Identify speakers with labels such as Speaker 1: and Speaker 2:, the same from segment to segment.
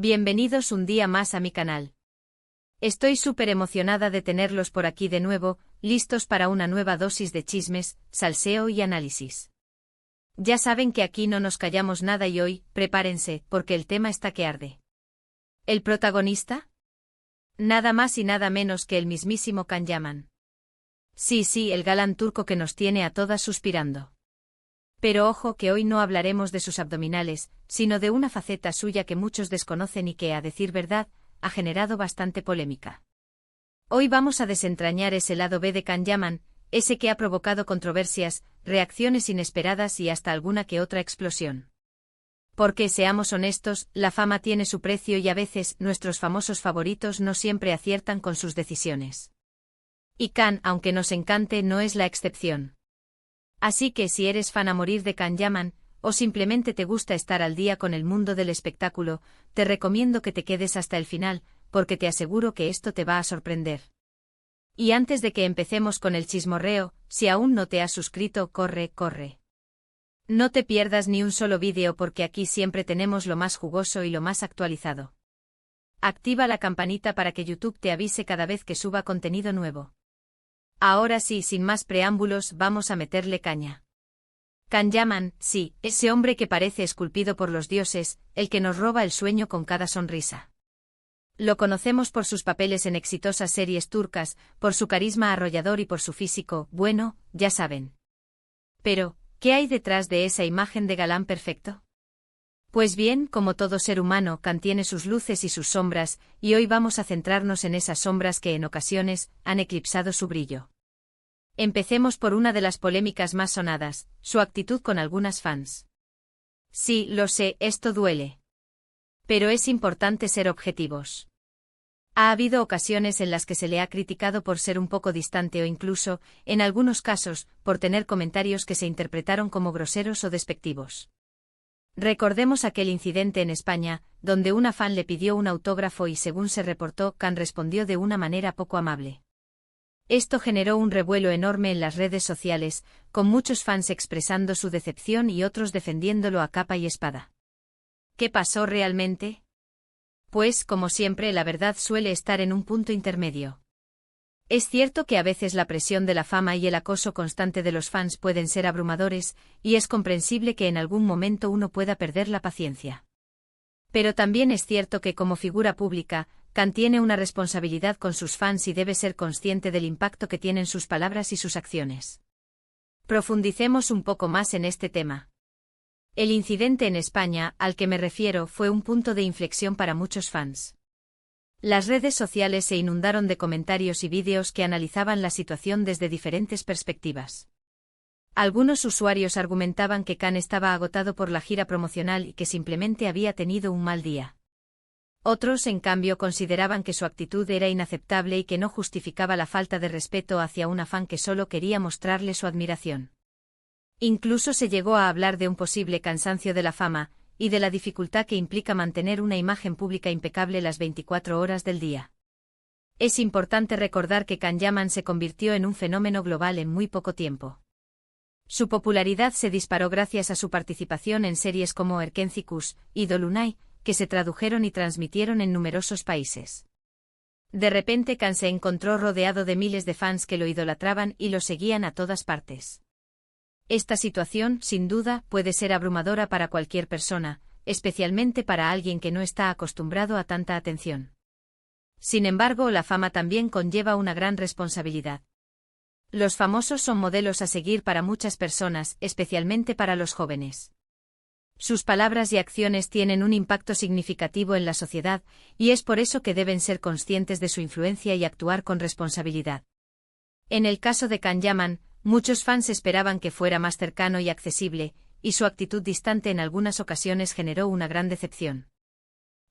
Speaker 1: Bienvenidos un día más a mi canal. Estoy súper emocionada de tenerlos por aquí de nuevo, listos para una nueva dosis de chismes, salseo y análisis. Ya saben que aquí no nos callamos nada y hoy, prepárense, porque el tema está que arde. ¿El protagonista? Nada más y nada menos que el mismísimo Can Yaman. Sí, el galán turco que nos tiene a todas suspirando. Pero ojo que hoy no hablaremos de sus abdominales, sino de una faceta suya que muchos desconocen y que, a decir verdad, ha generado bastante polémica. Hoy vamos a desentrañar ese lado B de Can Yaman, ese que ha provocado controversias, reacciones inesperadas y hasta alguna que otra explosión. Porque, seamos honestos, la fama tiene su precio y a veces nuestros famosos favoritos no siempre aciertan con sus decisiones. Y Can, aunque nos encante, no es la excepción. Así que si eres fan a morir de Can Yaman, o simplemente te gusta estar al día con el mundo del espectáculo, te recomiendo que te quedes hasta el final, porque te aseguro que esto te va a sorprender. Y antes de que empecemos con el chismorreo, si aún no te has suscrito, corre. No te pierdas ni un solo vídeo porque aquí siempre tenemos lo más jugoso y lo más actualizado. Activa la campanita para que YouTube te avise cada vez que suba contenido nuevo. Ahora sí, sin más preámbulos, vamos a meterle caña. Can Yaman, sí, ese hombre que parece esculpido por los dioses, el que nos roba el sueño con cada sonrisa. Lo conocemos por sus papeles en exitosas series turcas, por su carisma arrollador y por su físico, bueno, ya saben. Pero, ¿qué hay detrás de esa imagen de galán perfecto? Pues bien, como todo ser humano, Can tiene sus luces y sus sombras, y hoy vamos a centrarnos en esas sombras que en ocasiones han eclipsado su brillo. Empecemos por una de las polémicas más sonadas, su actitud con algunas fans. Sí, lo sé, esto duele. Pero es importante ser objetivos. Ha habido ocasiones en las que se le ha criticado por ser un poco distante o incluso, en algunos casos, por tener comentarios que se interpretaron como groseros o despectivos. Recordemos aquel incidente en España, donde una fan le pidió un autógrafo y según se reportó, Can respondió de una manera poco amable. Esto generó un revuelo enorme en las redes sociales, con muchos fans expresando su decepción y otros defendiéndolo a capa y espada. ¿Qué pasó realmente? Pues, como siempre, la verdad suele estar en un punto intermedio. Es cierto que a veces la presión de la fama y el acoso constante de los fans pueden ser abrumadores, y es comprensible que en algún momento uno pueda perder la paciencia. Pero también es cierto que como figura pública, Can tiene una responsabilidad con sus fans y debe ser consciente del impacto que tienen sus palabras y sus acciones. Profundicemos un poco más en este tema. El incidente en España, al que me refiero, fue un punto de inflexión para muchos fans. Las redes sociales se inundaron de comentarios y vídeos que analizaban la situación desde diferentes perspectivas. Algunos usuarios argumentaban que Can estaba agotado por la gira promocional y que simplemente había tenido un mal día. Otros, en cambio, consideraban que su actitud era inaceptable y que no justificaba la falta de respeto hacia una fan que solo quería mostrarle su admiración. Incluso se llegó a hablar de un posible cansancio de la fama, y de la dificultad que implica mantener una imagen pública impecable las 24 horas del día. Es importante recordar que Can Yaman se convirtió en un fenómeno global en muy poco tiempo. Su popularidad se disparó gracias a su participación en series como Erkenci y Dolunay, que se tradujeron y transmitieron en numerosos países. De repente Can se encontró rodeado de miles de fans que lo idolatraban y lo seguían a todas partes. Esta situación, sin duda, puede ser abrumadora para cualquier persona, especialmente para alguien que no está acostumbrado a tanta atención. Sin embargo, la fama también conlleva una gran responsabilidad. Los famosos son modelos a seguir para muchas personas, especialmente para los jóvenes. Sus palabras y acciones tienen un impacto significativo en la sociedad, y es por eso que deben ser conscientes de su influencia y actuar con responsabilidad. En el caso de Can Yaman, muchos fans esperaban que fuera más cercano y accesible, y su actitud distante en algunas ocasiones generó una gran decepción.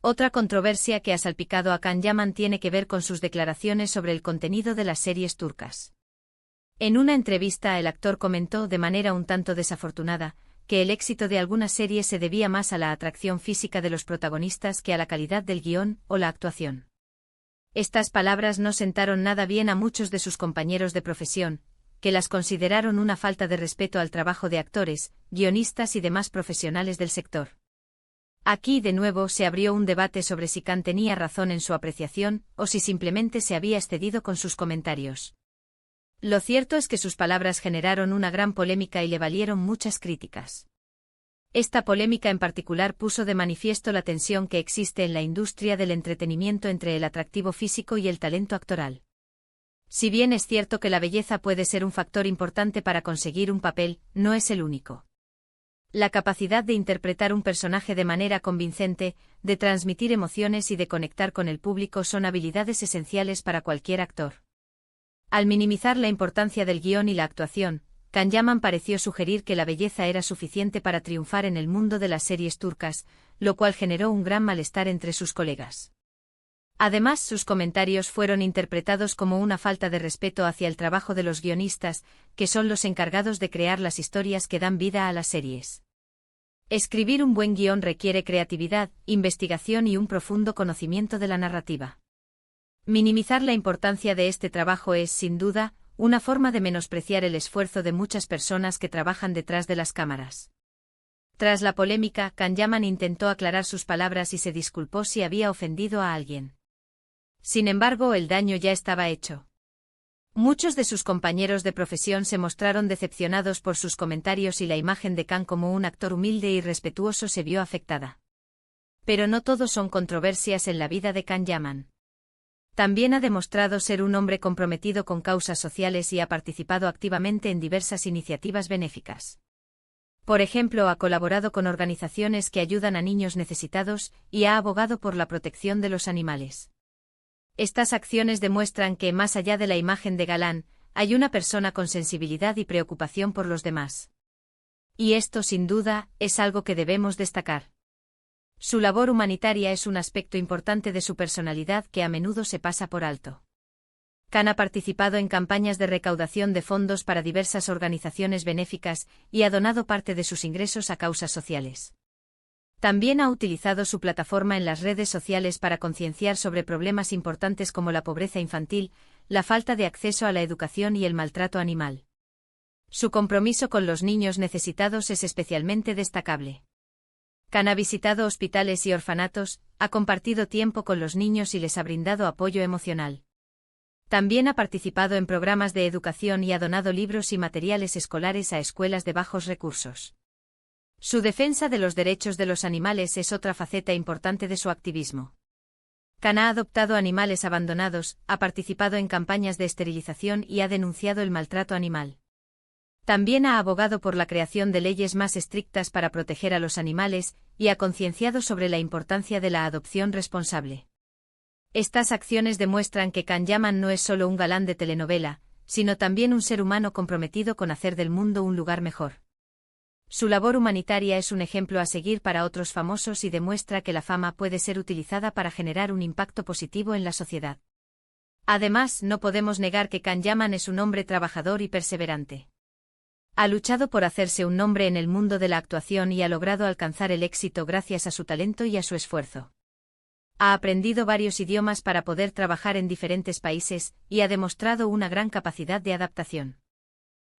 Speaker 1: Otra controversia que ha salpicado a Can Yaman tiene que ver con sus declaraciones sobre el contenido de las series turcas. En una entrevista, el actor comentó de manera un tanto desafortunada que el éxito de algunas series se debía más a la atracción física de los protagonistas que a la calidad del guión o la actuación. Estas palabras no sentaron nada bien a muchos de sus compañeros de profesión, que las consideraron una falta de respeto al trabajo de actores, guionistas y demás profesionales del sector. Aquí de nuevo se abrió un debate sobre si Khan tenía razón en su apreciación o si simplemente se había excedido con sus comentarios. Lo cierto es que sus palabras generaron una gran polémica y le valieron muchas críticas. Esta polémica en particular puso de manifiesto la tensión que existe en la industria del entretenimiento entre el atractivo físico y el talento actoral. Si bien es cierto que la belleza puede ser un factor importante para conseguir un papel, no es el único. La capacidad de interpretar un personaje de manera convincente, de transmitir emociones y de conectar con el público son habilidades esenciales para cualquier actor. Al minimizar la importancia del guión y la actuación, Can Yaman pareció sugerir que la belleza era suficiente para triunfar en el mundo de las series turcas, lo cual generó un gran malestar entre sus colegas. Además, sus comentarios fueron interpretados como una falta de respeto hacia el trabajo de los guionistas, que son los encargados de crear las historias que dan vida a las series. Escribir un buen guión requiere creatividad, investigación y un profundo conocimiento de la narrativa. Minimizar la importancia de este trabajo es, sin duda, una forma de menospreciar el esfuerzo de muchas personas que trabajan detrás de las cámaras. Tras la polémica, Can Yaman intentó aclarar sus palabras y se disculpó si había ofendido a alguien. Sin embargo, el daño ya estaba hecho. Muchos de sus compañeros de profesión se mostraron decepcionados por sus comentarios y la imagen de Khan como un actor humilde y respetuoso se vio afectada. Pero no todo son controversias en la vida de Can Yaman. También ha demostrado ser un hombre comprometido con causas sociales y ha participado activamente en diversas iniciativas benéficas. Por ejemplo, ha colaborado con organizaciones que ayudan a niños necesitados y ha abogado por la protección de los animales. Estas acciones demuestran que, más allá de la imagen de galán, hay una persona con sensibilidad y preocupación por los demás. Y esto, sin duda, es algo que debemos destacar. Su labor humanitaria es un aspecto importante de su personalidad que a menudo se pasa por alto. Khan ha participado en campañas de recaudación de fondos para diversas organizaciones benéficas y ha donado parte de sus ingresos a causas sociales. También ha utilizado su plataforma en las redes sociales para concienciar sobre problemas importantes como la pobreza infantil, la falta de acceso a la educación y el maltrato animal. Su compromiso con los niños necesitados es especialmente destacable. Khan ha visitado hospitales y orfanatos, ha compartido tiempo con los niños y les ha brindado apoyo emocional. También ha participado en programas de educación y ha donado libros y materiales escolares a escuelas de bajos recursos. Su defensa de los derechos de los animales es otra faceta importante de su activismo. Khan ha adoptado animales abandonados, ha participado en campañas de esterilización y ha denunciado el maltrato animal. También ha abogado por la creación de leyes más estrictas para proteger a los animales y ha concienciado sobre la importancia de la adopción responsable. Estas acciones demuestran que Can Yaman no es solo un galán de telenovela, sino también un ser humano comprometido con hacer del mundo un lugar mejor. Su labor humanitaria es un ejemplo a seguir para otros famosos y demuestra que la fama puede ser utilizada para generar un impacto positivo en la sociedad. Además, no podemos negar que Can Yaman es un hombre trabajador y perseverante. Ha luchado por hacerse un nombre en el mundo de la actuación y ha logrado alcanzar el éxito gracias a su talento y a su esfuerzo. Ha aprendido varios idiomas para poder trabajar en diferentes países y ha demostrado una gran capacidad de adaptación.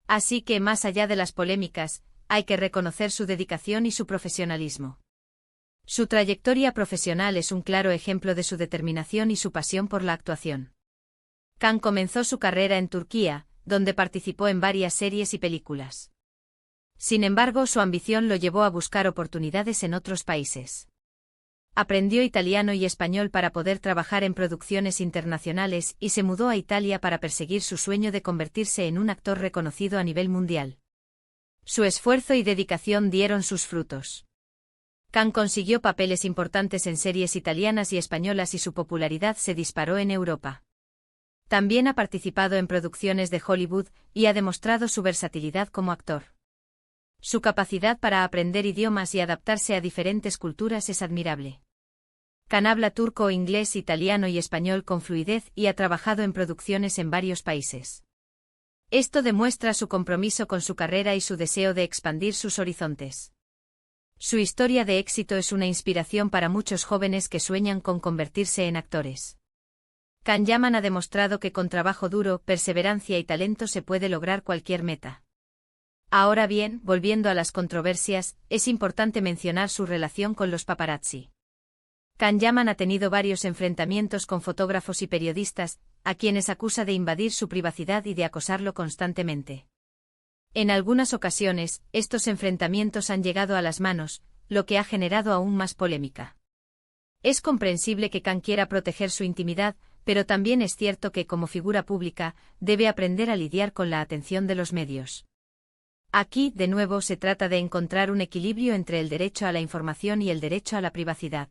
Speaker 1: Así que, más allá de las polémicas, hay que reconocer su dedicación y su profesionalismo. Su trayectoria profesional es un claro ejemplo de su determinación y su pasión por la actuación. Khan comenzó su carrera en Turquía, donde participó en varias series y películas. Sin embargo, su ambición lo llevó a buscar oportunidades en otros países. Aprendió italiano y español para poder trabajar en producciones internacionales y se mudó a Italia para perseguir su sueño de convertirse en un actor reconocido a nivel mundial. Su esfuerzo y dedicación dieron sus frutos. Khan consiguió papeles importantes en series italianas y españolas y su popularidad se disparó en Europa. También ha participado en producciones de Hollywood y ha demostrado su versatilidad como actor. Su capacidad para aprender idiomas y adaptarse a diferentes culturas es admirable. Khan habla turco, inglés, italiano y español con fluidez y ha trabajado en producciones en varios países. Esto demuestra su compromiso con su carrera y su deseo de expandir sus horizontes. Su historia de éxito es una inspiración para muchos jóvenes que sueñan con convertirse en actores. Can Yaman ha demostrado que con trabajo duro, perseverancia y talento se puede lograr cualquier meta. Ahora bien, volviendo a las controversias, es importante mencionar su relación con los paparazzi. Can Yaman ha tenido varios enfrentamientos con fotógrafos y periodistas, a quienes acusa de invadir su privacidad y de acosarlo constantemente. En algunas ocasiones, estos enfrentamientos han llegado a las manos, lo que ha generado aún más polémica. Es comprensible que Can quiera proteger su intimidad, pero también es cierto que, como figura pública, debe aprender a lidiar con la atención de los medios. Aquí, de nuevo, se trata de encontrar un equilibrio entre el derecho a la información y el derecho a la privacidad.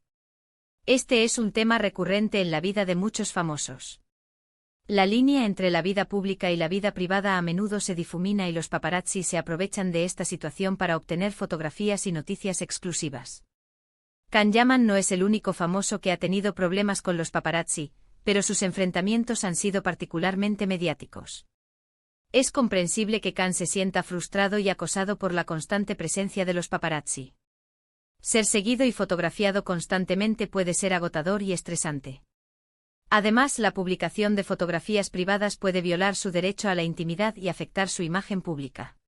Speaker 1: Este es un tema recurrente en la vida de muchos famosos. La línea entre la vida pública y la vida privada a menudo se difumina y los paparazzi se aprovechan de esta situación para obtener fotografías y noticias exclusivas. Can Yaman no es el único famoso que ha tenido problemas con los paparazzi, pero sus enfrentamientos han sido particularmente mediáticos. Es comprensible que Can se sienta frustrado y acosado por la constante presencia de los paparazzi. Ser seguido y fotografiado constantemente puede ser agotador y estresante. Además, la publicación de fotografías privadas puede violar su derecho a la intimidad y afectar su imagen pública.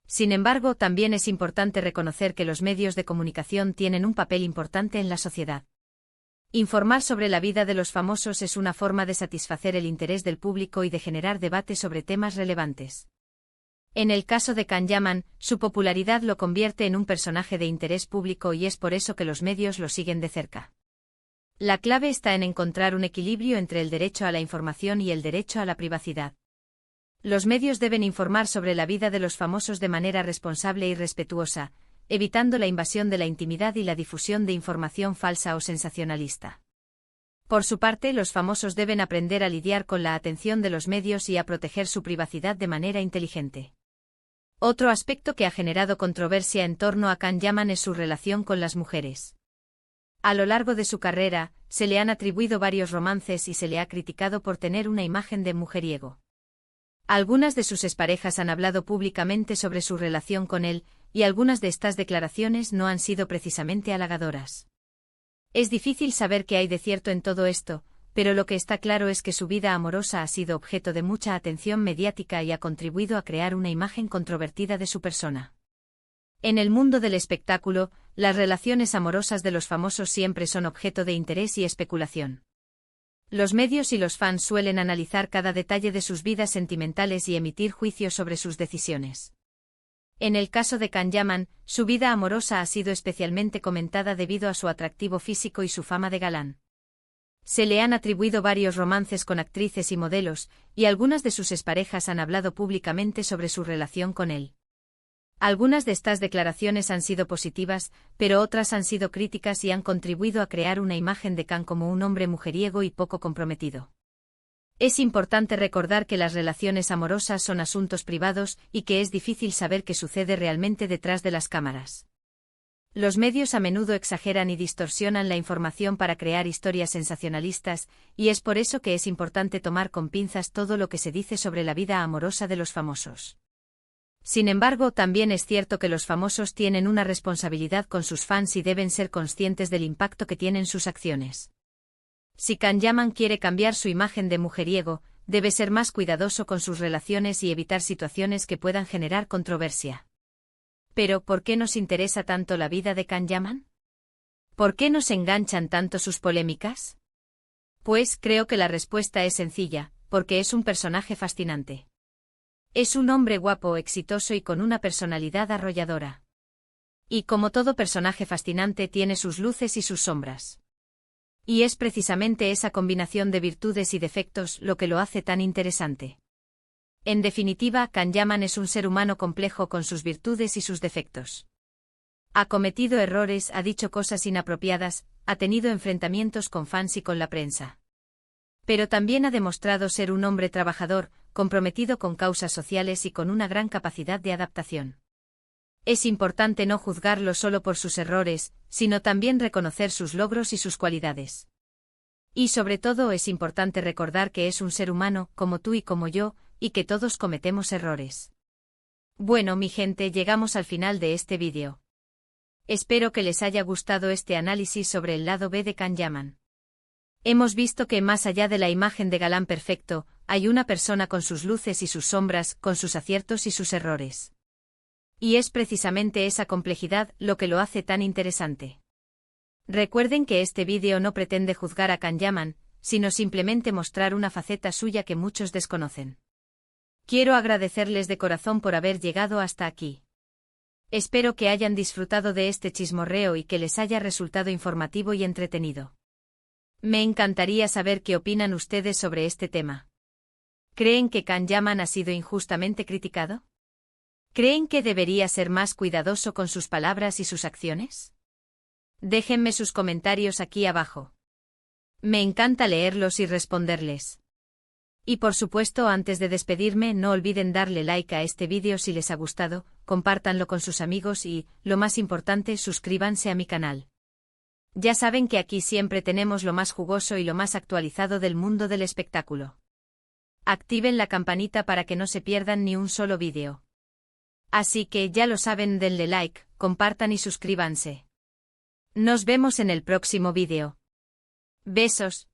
Speaker 1: Sin embargo, también es importante reconocer que los medios de comunicación tienen un papel importante en la sociedad. Informar sobre la vida de los famosos es una forma de satisfacer el interés del público y de generar debate sobre temas relevantes. En el caso de Can Yaman, su popularidad lo convierte en un personaje de interés público y es por eso que los medios lo siguen de cerca. La clave está en encontrar un equilibrio entre el derecho a la información y el derecho a la privacidad. Los medios deben informar sobre la vida de los famosos de manera responsable y respetuosa, evitando la invasión de la intimidad y la difusión de información falsa o sensacionalista. Por su parte, los famosos deben aprender a lidiar con la atención de los medios y a proteger su privacidad de manera inteligente. Otro aspecto que ha generado controversia en torno a Can Yaman es su relación con las mujeres. A lo largo de su carrera, se le han atribuido varios romances y se le ha criticado por tener una imagen de mujeriego. Algunas de sus exparejas han hablado públicamente sobre su relación con él, y algunas de estas declaraciones no han sido precisamente halagadoras. Es difícil saber qué hay de cierto en todo esto, pero lo que está claro es que su vida amorosa ha sido objeto de mucha atención mediática y ha contribuido a crear una imagen controvertida de su persona. En el mundo del espectáculo, las relaciones amorosas de los famosos siempre son objeto de interés y especulación. Los medios y los fans suelen analizar cada detalle de sus vidas sentimentales y emitir juicios sobre sus decisiones. En el caso de Can Yaman, su vida amorosa ha sido especialmente comentada debido a su atractivo físico y su fama de galán. Se le han atribuido varios romances con actrices y modelos, y algunas de sus exparejas han hablado públicamente sobre su relación con él. Algunas de estas declaraciones han sido positivas, pero otras han sido críticas y han contribuido a crear una imagen de Can como un hombre mujeriego y poco comprometido. Es importante recordar que las relaciones amorosas son asuntos privados y que es difícil saber qué sucede realmente detrás de las cámaras. Los medios a menudo exageran y distorsionan la información para crear historias sensacionalistas, y es por eso que es importante tomar con pinzas todo lo que se dice sobre la vida amorosa de los famosos. Sin embargo, también es cierto que los famosos tienen una responsabilidad con sus fans y deben ser conscientes del impacto que tienen sus acciones. Si Can Yaman quiere cambiar su imagen de mujeriego, debe ser más cuidadoso con sus relaciones y evitar situaciones que puedan generar controversia. Pero, ¿por qué nos interesa tanto la vida de Can Yaman? ¿Por qué nos enganchan tanto sus polémicas? Pues creo que la respuesta es sencilla, porque es un personaje fascinante. Es un hombre guapo, exitoso y con una personalidad arrolladora. Y como todo personaje fascinante tiene sus luces y sus sombras. Y es precisamente esa combinación de virtudes y defectos lo que lo hace tan interesante. En definitiva, Can Yaman es un ser humano complejo con sus virtudes y sus defectos. Ha cometido errores, ha dicho cosas inapropiadas, ha tenido enfrentamientos con fans y con la prensa. Pero también ha demostrado ser un hombre trabajador, comprometido con causas sociales y con una gran capacidad de adaptación. Es importante no juzgarlo solo por sus errores, sino también reconocer sus logros y sus cualidades. Y sobre todo es importante recordar que es un ser humano, como tú y como yo, y que todos cometemos errores. Bueno, mi gente, llegamos al final de este vídeo. Espero que les haya gustado este análisis sobre el lado B de Can Yaman. Hemos visto que más allá de la imagen de galán perfecto, hay una persona con sus luces y sus sombras, con sus aciertos y sus errores. Y es precisamente esa complejidad lo que lo hace tan interesante. Recuerden que este vídeo no pretende juzgar a Can Yaman, sino simplemente mostrar una faceta suya que muchos desconocen. Quiero agradecerles de corazón por haber llegado hasta aquí. Espero que hayan disfrutado de este chismorreo y que les haya resultado informativo y entretenido. Me encantaría saber qué opinan ustedes sobre este tema. ¿Creen que Can Yaman ha sido injustamente criticado? ¿Creen que debería ser más cuidadoso con sus palabras y sus acciones? Déjenme sus comentarios aquí abajo. Me encanta leerlos y responderles. Y por supuesto, antes de despedirme, no olviden darle like a este vídeo si les ha gustado, compártanlo con sus amigos y, lo más importante, suscríbanse a mi canal. Ya saben que aquí siempre tenemos lo más jugoso y lo más actualizado del mundo del espectáculo. Activen la campanita para que no se pierdan ni un solo vídeo. Así que ya lo saben, denle like, compartan y suscríbanse. Nos vemos en el próximo vídeo. Besos.